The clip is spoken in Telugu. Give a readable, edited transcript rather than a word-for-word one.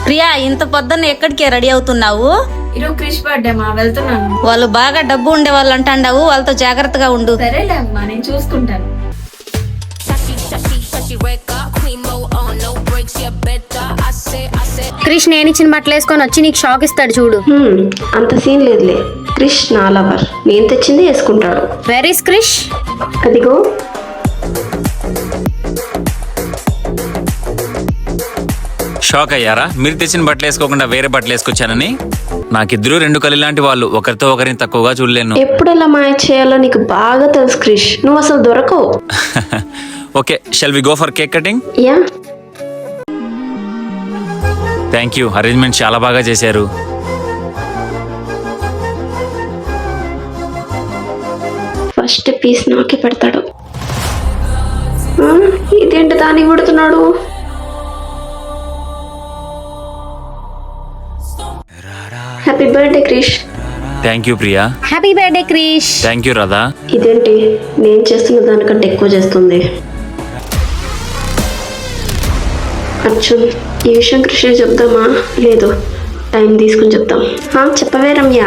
ప్రియా, ఇంత పొద్దున్న ఎక్కడికి రెడీ అవుతున్నావు? ఈరోజు క్రిష్ బర్త్డే మా, వెళ్తున్నాను. వాళ్ళు బాగా డబ్బు ఉండే వాళ్ళు అంటాండావు, వాళ్ళతో జాగ్రత్తగా ఉండు. సరేలే అమ్మా, నేను చూసుకుంటాను. క్రిష్ నేను ఇచ్చిన బట్టలు వేసుకొని వచ్చి నీకు షాక్ ఇస్తాడు చూడు. అంత సీన్ లేదులే. క్రిష్ నా లవర్, నేను తెచ్చింది వేసుకుంటాడు. Where is Krish? అదిగో. షాక్ అయ్యారా? మీరు తెచ్చిన బట్టలు వేసుకోకుండా వేరే బట్టలు వేసుకొచ్చానని? నాకిద్దరు రెండు కళ్ళు లాంటి వాళ్ళు, ఒకరితో ఒకరిని తక్కువగా చూడలేను. ఎప్పుడు ఎలా మాయ చేయాలో నీకు బాగా తెలుసు క్రిష్, నువ్వు అసలు దొరకవు. Okay, shall we go for cake cutting? Yeah. Thank you, arrangement చాలా బాగా చేశారు. ఫస్ట్ పీస్ నాకే పెడతాడు. ఇదేంటి దానికి పెడుతున్నాడు? Happy birthday Krish. Thank you Priya. Happy birthday Krish. Thank you Radha. ఇదేంటి నేను చేస్తున్న దానికంటే ఎక్కువ చేస్తుంది. అర్జున్, ఈ విషయం కృషి చెప్దామా? లేదు, టైం తీసుకుని చెప్తాం. చెప్పవే రమ్య.